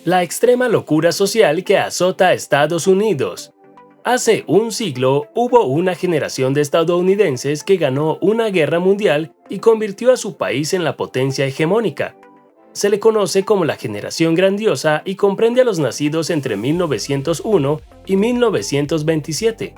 La extrema locura social que azota a Estados Unidos. Hace un siglo hubo una generación de estadounidenses que ganó una guerra mundial y convirtió a su país en la potencia hegemónica. Se le conoce como la generación grandiosa y comprende a los nacidos entre 1901 y 1927.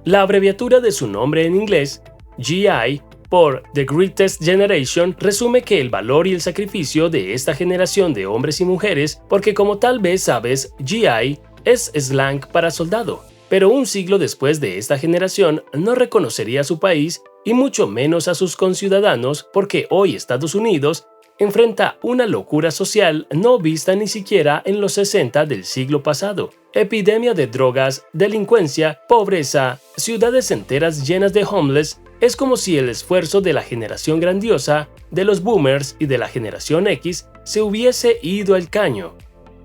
La abreviatura de su nombre en inglés, GI, por The Greatest Generation, resume que el valor y el sacrificio de esta generación de hombres y mujeres, porque como tal vez sabes, GI es slang para soldado. Pero un siglo después de esta generación no reconocería a su país y mucho menos a sus conciudadanos porque hoy Estados Unidos enfrenta una locura social no vista ni siquiera en los 60 del siglo pasado. Epidemia de drogas, delincuencia, pobreza, ciudades enteras llenas de homeless. Es como si el esfuerzo de la generación grandiosa, de los boomers y de la generación X se hubiese ido al caño.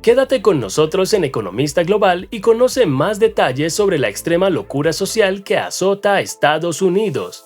Quédate con nosotros en Economista Global y conoce más detalles sobre la extrema locura social que azota a Estados Unidos.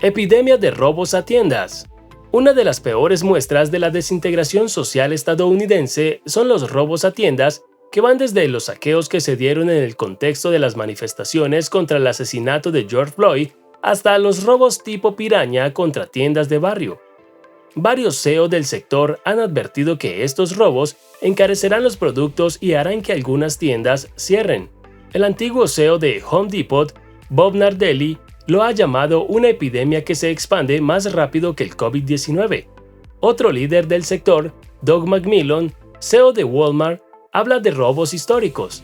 Epidemia de robos a tiendas. Una de las peores muestras de la desintegración social estadounidense son los robos a tiendas, que van desde los saqueos que se dieron en el contexto de las manifestaciones contra el asesinato de George Floyd hasta los robos tipo piraña contra tiendas de barrio. Varios CEO del sector han advertido que estos robos encarecerán los productos y harán que algunas tiendas cierren. El antiguo CEO de Home Depot, Bob Nardelli, lo ha llamado una epidemia que se expande más rápido que el COVID-19. Otro líder del sector, Doug McMillon, CEO de Walmart, habla de robos históricos.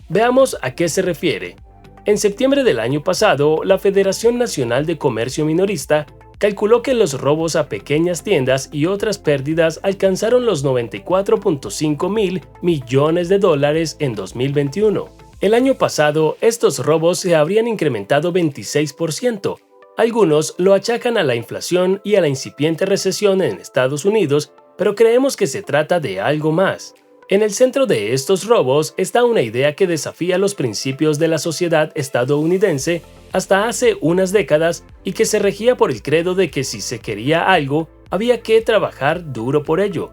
Veamos a qué se refiere. En septiembre del año pasado, la Federación Nacional de Comercio Minorista calculó que los robos a pequeñas tiendas y otras pérdidas alcanzaron los 94.5 mil millones de dólares en 2021. El año pasado, estos robos se habrían incrementado 26%. Algunos lo achacan a la inflación y a la incipiente recesión en Estados Unidos, pero creemos que se trata de algo más. En el centro de estos robos está una idea que desafía los principios de la sociedad estadounidense hasta hace unas décadas y que se regía por el credo de que si se quería algo, había que trabajar duro por ello.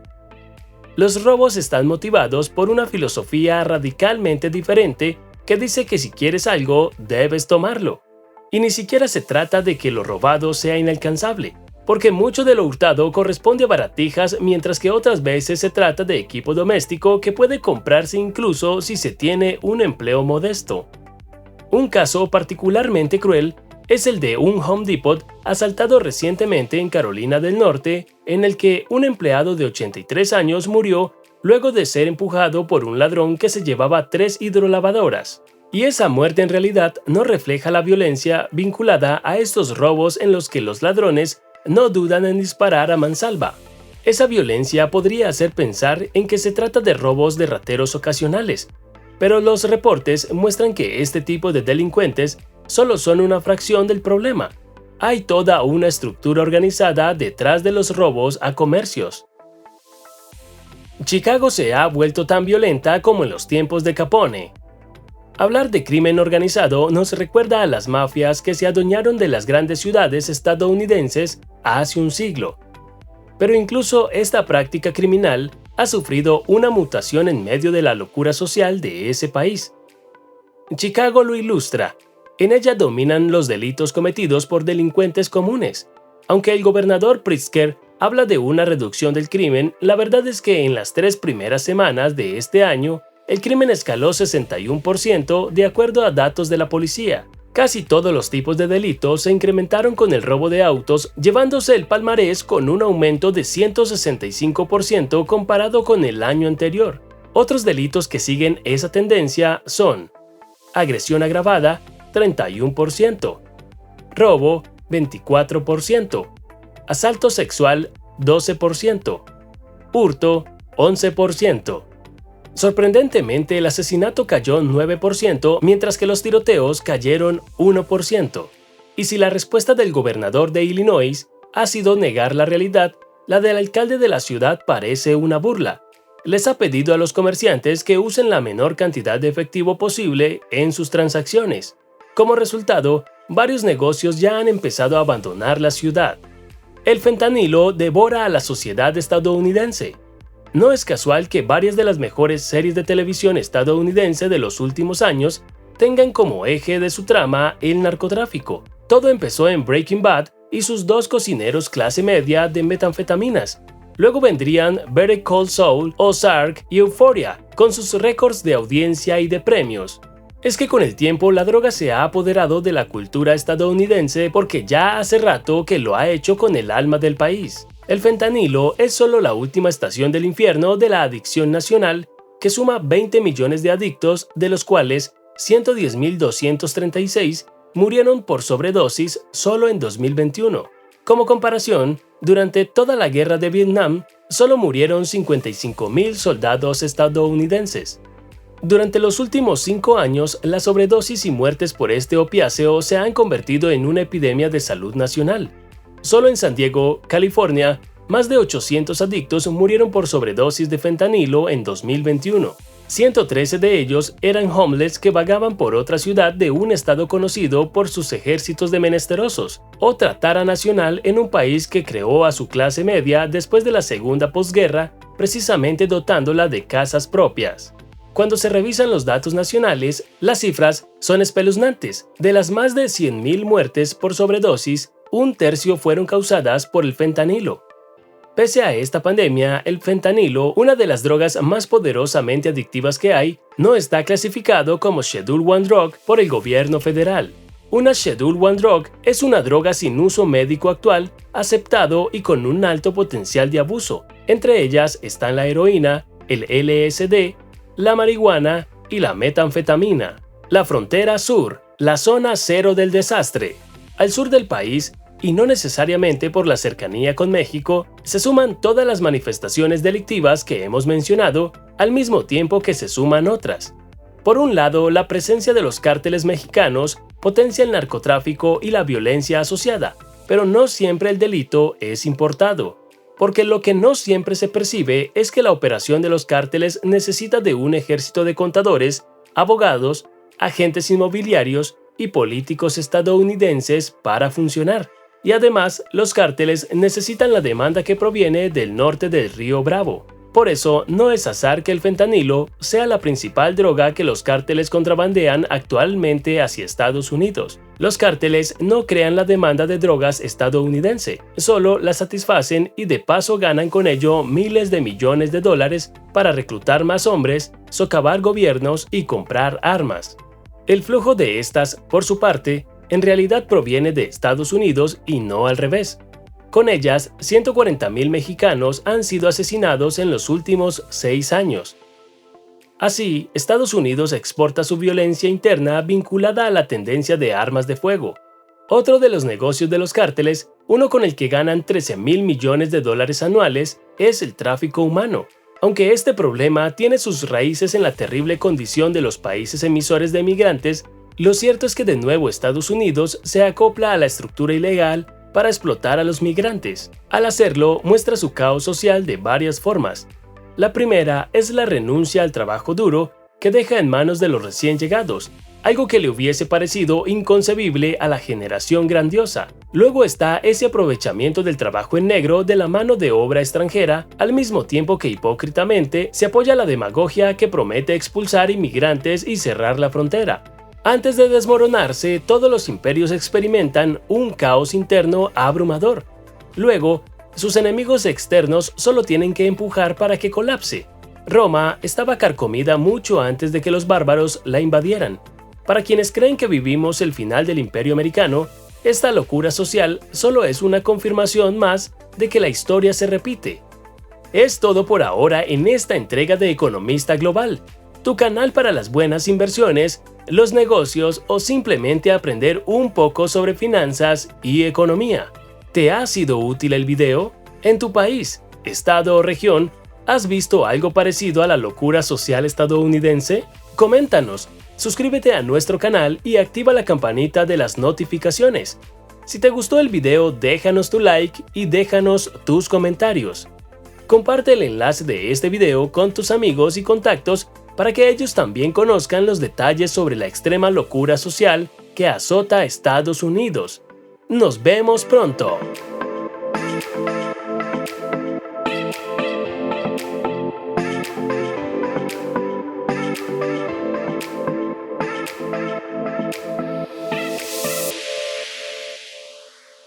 Los robos están motivados por una filosofía radicalmente diferente que dice que si quieres algo, debes tomarlo. Y ni siquiera se trata de que lo robado sea inalcanzable, porque mucho de lo hurtado corresponde a baratijas, mientras que otras veces se trata de equipo doméstico que puede comprarse incluso si se tiene un empleo modesto. Un caso particularmente cruel es el de un Home Depot asaltado recientemente en Carolina del Norte, en el que un empleado de 83 años murió luego de ser empujado por un ladrón que se llevaba 3 hidrolavadoras. Y esa muerte en realidad no refleja la violencia vinculada a estos robos en los que los ladrones no dudan en disparar a mansalva. Esa violencia podría hacer pensar en que se trata de robos de rateros ocasionales, pero los reportes muestran que este tipo de delincuentes solo son una fracción del problema. Hay toda una estructura organizada detrás de los robos a comercios. Chicago se ha vuelto tan violenta como en los tiempos de Capone. Hablar de crimen organizado nos recuerda a las mafias que se adueñaron de las grandes ciudades estadounidenses hace un siglo. Pero incluso esta práctica criminal ha sufrido una mutación en medio de la locura social de ese país. Chicago lo ilustra. En ella dominan los delitos cometidos por delincuentes comunes. Aunque el gobernador Pritzker habla de una reducción del crimen, la verdad es que en las 3 primeras semanas de este año, el crimen escaló 61% de acuerdo a datos de la policía. Casi todos los tipos de delitos se incrementaron con el robo de autos, llevándose el palmarés con un aumento de 165% comparado con el año anterior. Otros delitos que siguen esa tendencia son agresión agravada, 31%, robo, 24%, asalto sexual, 12%, hurto, 11%. Sorprendentemente, el asesinato cayó 9%, mientras que los tiroteos cayeron 1%. Y si la respuesta del gobernador de Illinois ha sido negar la realidad, la del alcalde de la ciudad parece una burla. les ha pedido a los comerciantes que usen la menor cantidad de efectivo posible en sus transacciones. Como resultado, varios negocios ya han empezado a abandonar la ciudad. El fentanilo devora a la sociedad estadounidense. No es casual que varias de las mejores series de televisión estadounidense de los últimos años tengan como eje de su trama el narcotráfico. Todo empezó en Breaking Bad y sus dos cocineros clase media de metanfetaminas. Luego vendrían Better Call Saul, Ozark y Euphoria, con sus récords de audiencia y de premios. Es que con el tiempo la droga se ha apoderado de la cultura estadounidense porque ya hace rato que lo ha hecho con el alma del país. El fentanilo es solo la última estación del infierno de la adicción nacional, que suma 20 millones de adictos, de los cuales 110.236 murieron por sobredosis solo en 2021. Como comparación, durante toda la guerra de Vietnam, solo murieron 55.000 soldados estadounidenses. Durante los últimos 5 años, la sobredosis y muertes por este opiáceo se han convertido en una epidemia de salud nacional. Solo en San Diego, California, más de 800 adictos murieron por sobredosis de fentanilo en 2021. 113 de ellos eran homeless que vagaban por otra ciudad de un estado conocido por sus ejércitos de menesterosos, otra tara nacional en un país que creó a su clase media después de la segunda posguerra, precisamente dotándola de casas propias. Cuando se revisan los datos nacionales, las cifras son espeluznantes. De las más de 100.000 muertes por sobredosis, un tercio fueron causadas por el fentanilo. Pese a esta pandemia, el fentanilo, una de las drogas más poderosamente adictivas que hay, no está clasificado como Schedule I Drug por el gobierno federal. Una Schedule I Drug es una droga sin uso médico actual, aceptado y con un alto potencial de abuso. Entre ellas están la heroína, el LSD, la marihuana y la metanfetamina. La frontera sur, la zona cero del desastre. Al sur del país, y no necesariamente por la cercanía con México, se suman todas las manifestaciones delictivas que hemos mencionado, al mismo tiempo que se suman otras. Por un lado, la presencia de los cárteles mexicanos potencia el narcotráfico y la violencia asociada, pero no siempre el delito es importado, porque lo que no siempre se percibe es que la operación de los cárteles necesita de un ejército de contadores, abogados, agentes inmobiliarios y políticos estadounidenses para funcionar. Y además, los cárteles necesitan la demanda que proviene del norte del río Bravo. Por eso, no es azar que el fentanilo sea la principal droga que los cárteles contrabandean actualmente hacia Estados Unidos. Los cárteles no crean la demanda de drogas estadounidense, solo la satisfacen y de paso ganan con ello miles de millones de dólares para reclutar más hombres, socavar gobiernos y comprar armas. El flujo de estas, por su parte, en realidad proviene de Estados Unidos y no al revés. Con ellas, 140.000 mexicanos han sido asesinados en los últimos 6 años. Así, Estados Unidos exporta su violencia interna vinculada a la tendencia de armas de fuego. Otro de los negocios de los cárteles, uno con el que ganan 13.000 millones de dólares anuales, es el tráfico humano. Aunque este problema tiene sus raíces en la terrible condición de los países emisores de migrantes, lo cierto es que de nuevo Estados Unidos se acopla a la estructura ilegal para explotar a los migrantes. Al hacerlo, muestra su caos social de varias formas. La primera es la renuncia al trabajo duro que deja en manos de los recién llegados, algo que le hubiese parecido inconcebible a la generación grandiosa. Luego está ese aprovechamiento del trabajo en negro de la mano de obra extranjera, al mismo tiempo que hipócritamente se apoya la demagogia que promete expulsar inmigrantes y cerrar la frontera. Antes de desmoronarse, todos los imperios experimentan un caos interno abrumador. Luego, sus enemigos externos solo tienen que empujar para que colapse. Roma estaba carcomida mucho antes de que los bárbaros la invadieran. Para quienes creen que vivimos el final del Imperio Americano, esta locura social solo es una confirmación más de que la historia se repite. Es todo por ahora en esta entrega de Economista Global, tu canal para las buenas inversiones, los negocios o simplemente aprender un poco sobre finanzas y economía. ¿Te ha sido útil el video? ¿En tu país, estado o región, has visto algo parecido a la locura social estadounidense? Coméntanos, suscríbete a nuestro canal y activa la campanita de las notificaciones. Si te gustó el video, déjanos tu like y déjanos tus comentarios. Comparte el enlace de este video con tus amigos y contactos para que ellos también conozcan los detalles sobre la extrema locura social que azota a Estados Unidos. ¡Nos vemos pronto!